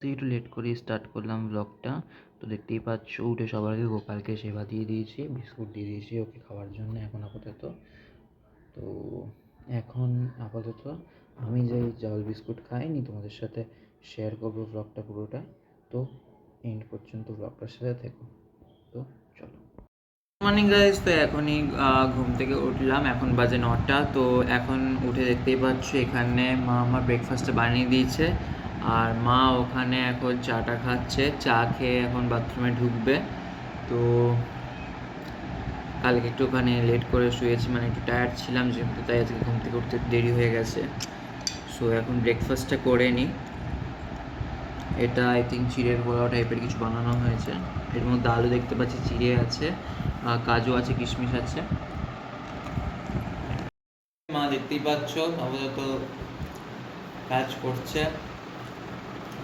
তো একটু লেট করেই স্টার্ট করলাম ব্লগটা। তো দেখতেই পাচ্ছ, উঠে সবার আগে গোপালকে সেবা দিয়ে দিয়েছি, বিস্কুট দিয়ে দিয়েছি ওকে খাওয়ার জন্য এখন আপাতত। তো এখন আপাতত আমি যে জল বিস্কুট খাইনি তোমাদের সাথে শেয়ার করবো ব্লগটা পুরোটা। তো এন্ড পর্যন্ত ব্লগটার সাথে থেকো। তো চলো। মর্নিং গাইজ, তো এখনই ঘুম থেকে উঠলাম, এখন বাজে 9টা। তো এখন উঠে দেখতেই পাচ্ছ এখানে মা আমার ব্রেকফাস্টটা বানিয়ে দিয়েছে, আর মা ওখানে এখন চাটা খাচ্ছে। চা খেয়ে এখন বাথরুমে ঢুকবে। তো কালকে একটুখানি লেট করে শুয়েছি, মানে একটু টায়ার্ড ছিলাম যেহেতু, তাই আজকে ঘুম থেকে উঠতে দেরি হয়ে গেছে। সো এখন ব্রেকফাস্টটা করে নিই। এটা আই থিঙ্ক চিড়ের পোলাও টাইপের কিছু বানানো হয়েছে। এর মধ্যে আলু দেখতে পাচ্ছি, চিড়ে আছে, কাজু আছে, কিশমিশ আছে। মা দেখতেই পাচ্ছ আপাতত কাজ করছে,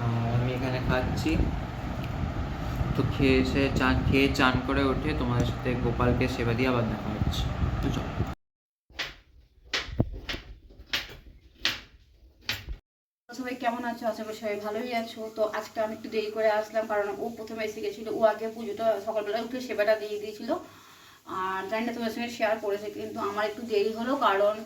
আর আমি এখানে খাচ্ছি। তো খেয়ে এসে চান করে উঠে তোমাদের সাথে গোপালকে সেবা দিয়ে আবার দেখা হচ্ছে। তো চলো। সবাই কেমন আছো? আশা করি সবাই ভালোই আছো। তো আজকে আমি একটু দেরি করে আসলাম, কারণ ও প্রথমে এসে গেছিলো। ও আগে পুজোটা সকালবেলা উঠে সেবাটা দিয়ে দিয়েছিল, আর জানি না তোমার সঙ্গে শেয়ার করেছে, কিন্তু আমার একটু দেরি হলো কারণ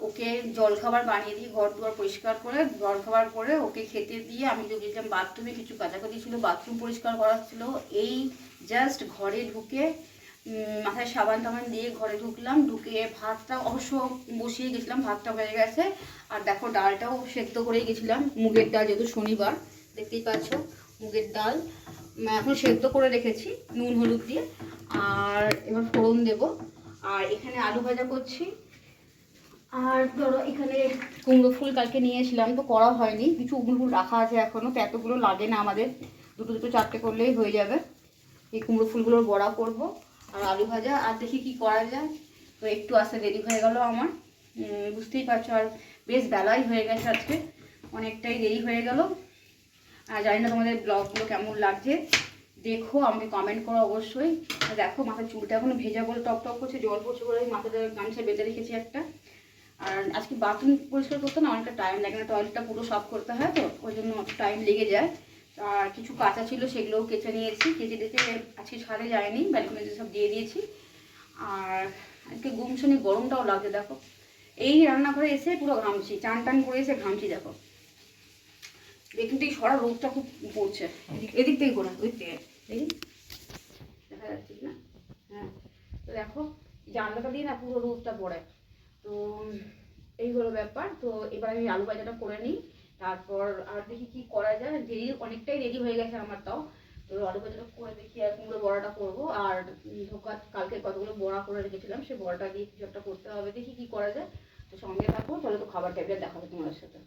ওকে জলখাবার বানিয়ে দিয়ে ঘর দুয়ার পরিষ্কার করে জলখাবার করে ওকে খেতে দিয়ে আমি তো গেছিলাম বাথরুমে, কিছু কাচাকাচি ছিল, বাথরুম পরিষ্কার করা ছিল। এই জাস্ট ঘরে ঢুকে মাথায় সাবান টাবান দিয়ে ঘরে ঢুকলাম, ঢুকে ভাতটা অবশ্য বসিয়ে গেছিলাম, ভাতটা হয়ে গেছে। আর দেখো ডালটাও সেদ্ধ করেই গেছিলাম, মুগের ডাল, যেহেতু শনিবার দেখতেই পাচ্ছ মুগের ডাল এখন সেদ্ধ করে রেখেছি নুন হলুদ দিয়ে। আর এবার ফোড়ন দেব, আর এখানে আলু ভাজা করছি। আর ধরো এখানে কুমড়ো ফুল কালকে নিয়েছিলাম, তো করা হয়নি, কিছু কুমড়ো ফুল রাখা আছে এখনও, তো এতগুলো লাগে না আমাদের, দুটো দুটো চারটে করলেই হয়ে যাবে। এই কুমড়ো ফুলগুলোর বড়া করব, আর আলু ভাজা, আর দেখি কি করা যায়। তো একটু আসতে দেরি হয়ে গেল আমার, বুঝতেই পারছো, আর বেশ বেলাই হয়ে গেছে আজকে, অনেকটাই দেরি হয়ে গেল। আর জানি না তোমাদের ব্লগগুলো কেমন লাগছে, দেখো, আমাকে কমেন্ট করো অবশ্যই। দেখো মাথার চুলটা এখনো ভেজা বলে টপ টপ করছে, জল পড়ছে বলে মাথাটা গামছা বেঁধে রেখেছি একটা। আর আজকে বাথরুম পরিষ্কার করতে না অনেকটা টাইম লাগে না, টয়লেটটা পুরো সাফ করতে হয়, তো ওই জন্য টাইম লেগে যায়। আর কিছু কাঁচা ছিল সেগুলোও কেচে নিয়েছি, কেচে টেচে আজকে ছাদে যায়নি, ব্যালকনিতে সব দিয়ে দিয়েছি। আর আজকে গুমসুনি গরমটাও লাগছে, দেখো এই রান্নাঘরে এসে পুরো ঘামছি, চান টান করে এসে ঘামছি। দেখো দেখুন তো এই সরা রোদটা খুব পড়ছে, এদিক থেকে ঘোরা, ওই থেকে দেখি দেখা যাচ্ছে না। হ্যাঁ, তো দেখো জানলাটা দিয়ে না পুরো রোদটা পড়ে। তো এই হলো ব্যাপার। তো এবার আমি আলু ভাজাটা করে নিই, তারপর আর দেখি কি করা যায়। দেরি অনেকটাই রেডি হয়ে গেছে আমার, তাও তো আলু ভাজাটা করে দেখি, আর কুমড়ো বড়াটা করবো। আর ধোকা কালকে কতগুলো বড়া করে রেখেছিলাম, সেই বড়াটা দিয়ে কিছু একটা করতে হবে, দেখি কি করা যায়। তো সঙ্গে থাকো, তাহলে তো খাবার টেবিলে দেখাবো তোমাদের সাথে।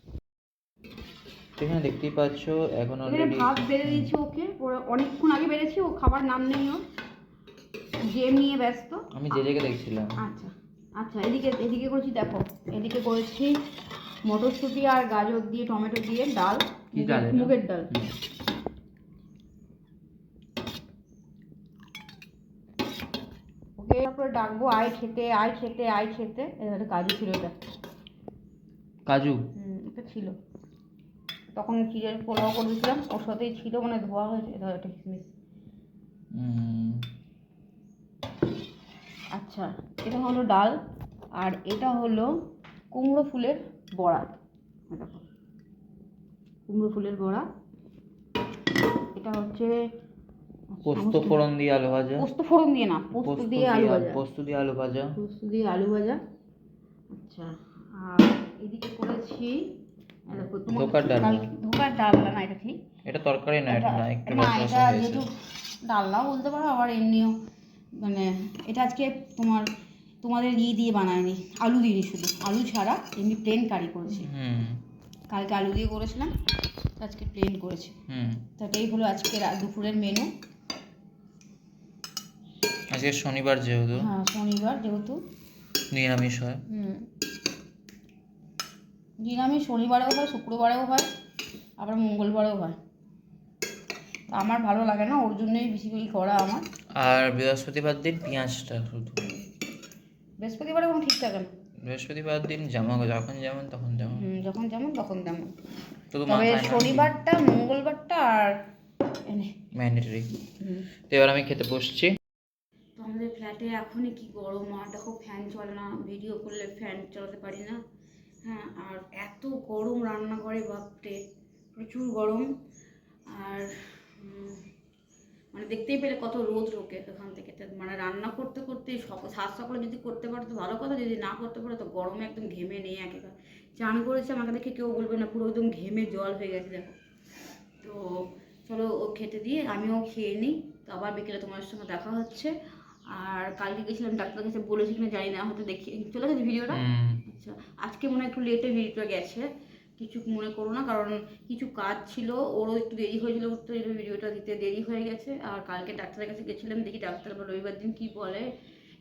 এখানে দেখতেই পাচ্ছ এখন অলরেডি ভাত বেড়ে দিয়েছি ওকে, অনেকক্ষণ আগে বেড়েছি, ও খাবার নাম নেই, ও গেম নিয়ে ব্যস্ত। আমি যে জায়গায় দেখছিলাম। আচ্ছা আচ্ছা, এদিকে এদিকে করেছি, দেখো এদিকে করেছি মটরশুঁটি আর গাজর দিয়ে টমেটো দিয়ে ডাল, মুগের ডাল। ওকে তারপরে ডাকবো, আয় খেতে আয় খেতে আয় খেতে। এটা কাজু ছিল, এটা কাজু এটা ছিল, তখন চিড়ের পোলাও করে দিয়েছিলাম, ওর সাথেই ছিল, মানে ধোয়া হয়েছে। এটা একটা কিশমিশ। আচ্ছা, এটা হলো ডাল, আর এটা হলো কুমড়ো ফুলের বড়া। দেখো কুমড়ো ফুলের বড়া, এটা হচ্ছে পোস্ত ফোড়ন দিয়ে আলু ভাজা, পোস্ত ফোড়ন দিয়ে না, পোস্ত দিয়ে আলু ভাজা, পোস্ত দিয়ে আলু ভাজা, পোস্ত দিয়ে আলু ভাজা। আচ্ছা, আর এদিকে করেছি ধোকার ডাল না, এটা ঠিক, এটা তরকারি না, এটা না, একটু না, রসা এটা হয়েছে। যেহেতু ডালনাও বলতে পারো, আবার এমনিও, মানে এটা আজকে তোমাদের দিয়ে বানায়নি, আলু দিইনি, শুধু আলু ছাড়া এমনি প্লেন কারি করেছি। কালকে আলু দিয়ে করেছিলাম, আজকে প্লেন করেছি। তো এটাই হলো আজকে দুপুরের মেনু। আজকে শনিবার যেহেতু, হ্যাঁ শনিবার যেহেতু নিরামিষ হয়। নিরামিষ শনিবারেও হয়, শুক্রবারেও হয়, আবার মঙ্গলবারেও হয়। আমার ভালো লাগে না, ওর জন্যই বেশিরভাগই করা আমার। আর বৃহস্পতিবার দিন পেঁয়াজটা শুধু। বৃহস্পতিবারে কোনো ঠিক থাকে না, বৃহস্পতিবার দিন যেমন যখন যেমন তখন যেমন, যখন যেমন তখন তেমন। শুধু তবে মাথায় না, শনিবারটা, মঙ্গলবারটা আর ম্যান্ডেটরি। তো এবার আমি খেতে বসছি। তো আমাদের ফ্ল্যাটে এখনই কি গরম, আর দেখো ফ্যান চলে না, ভিডিও করলে ফ্যান চালাতে পারি না। হ্যাঁ, আর এত গরম রান্নাঘরে, বাপরে প্রচুর গরম। আর মানে দেখতেই পেলে কত রোদ রোকে ওখান থেকে, মানে রান্না করতে করতে সাত সকালে যদি করতে পারো তো ভালো কথা, যদি না করতে পারো তো গরমে একদম ঘেমে নেই একেবারে। চান করেছে আমাকে দেখে কেউ বলবে না, পুরো একদম ঘেমে জল হয়ে গেছে দেখো। তো চলো ও খেতে দিয়ে আমিও খেয়ে নিই, তো আবার বিকেলে তোমার সঙ্গে দেখা হচ্ছে। আর কালকে গেছিলাম ডাক্তারের কাছে, বলেছি কিনা জানি না, হয়তো দেখি চলে গেছে ভিডিওটা। আচ্ছা, আজকে মনে হয় একটু লেটে ভিডিওটা গেছে, কিছু মনে করো না, কারণ কিছু কাজ ছিল, ওরও একটু দেরি হয়েছিল, তো এই ভিডিওটা দিতে দেরি হয়ে গেছে। আর কালকে ডাক্তারের কাছে গেছিলাম, দেখি ডাক্তার আবার রবিবার দিন কী বলে,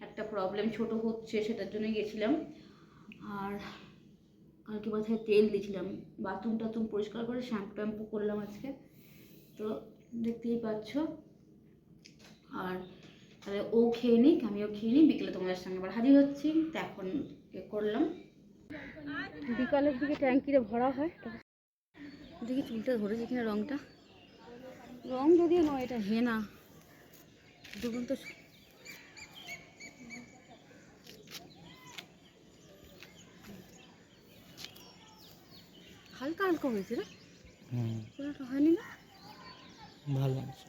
একটা প্রবলেম ছোট হচ্ছে সেটার জন্যই গেছিলাম। আর কালকে মাথায় তেল দিয়েছিলাম, বাথরুম টাথরুম পরিষ্কার করে শ্যাম্পু ট্যাম্পু করলাম আজকে, তো দেখতেই পাচ্ছ। আর তাহলে ও খেয়ে নিক, আমিও খেয়ে নিই, বিকেলে তোমাদের সঙ্গে আবার হাজির হচ্ছি। তো এখন করলাম, বিকালের দিকে ট্যাঙ্কিতে ভরা হয়, দেখি চুলটা ধরেছে কিনা, রঙটা, রং যদিও নয়, এটা হেনা, দুগুণ তো হালকা হালকা হয়েছে রে, পুরোটা হয়নি না, ভালো লাগছে।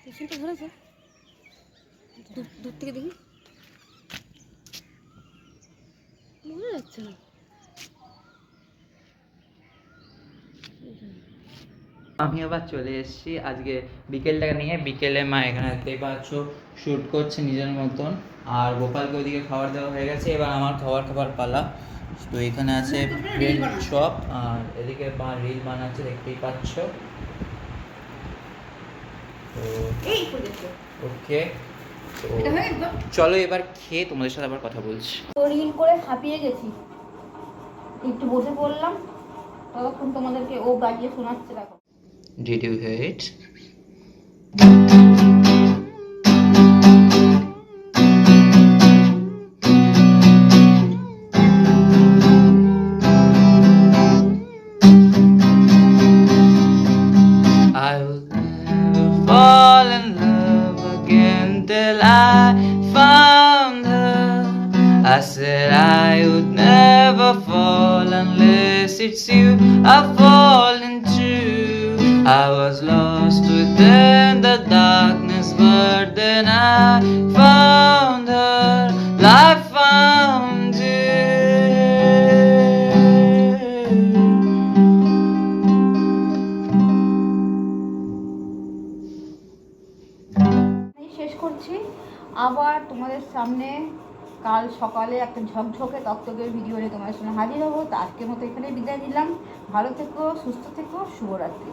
পেশেন্টটা ধরেছে, দূর থেকে দেখি, বোঝা যাচ্ছে না। আমি আবার চলে এসেছি আজকে বিকেলটাকে নিয়ে। বিকেলে মা এখানে দেখতেই পাচ্ছ শ্যুট করছে নিজের মতন, আর গোপালকে ওইদিকে খাবার দেওয়া হয়ে গেছে, এবার আমার খাবার পালা। তো এখানে আছে ব্রেড চপ, আর এদিকে মা রিল বানাচ্ছে দেখতেই পাচ্ছ। তো ওকে, তো চলো এবার খেয়ে তোমাদের সাথে আবার কথা বলছি। তো রিল করে হাঁপিয়ে গেছি, একটু বসে পড়লাম, ততক্ষণ তোমাদেরকে ও গাইয়ে শোনাচ্ছে, দেখো। Did you hear it? I will never fall in love again till I found her. I said I would never fall unless it's you I've fallen to. I was lost within the darkness, but then I found her, I found you. শেষ করছি, আবার তোমাদের সামনে কাল সকালে একটা ঝকঝকে তকতকের video নিয়ে তোমাদের সামনে হাজির হবো। তো আজকের মতো এখানে বিদায় নিলাম, ভালো থেকো, সুস্থ থেকো, শুভরাত্রি।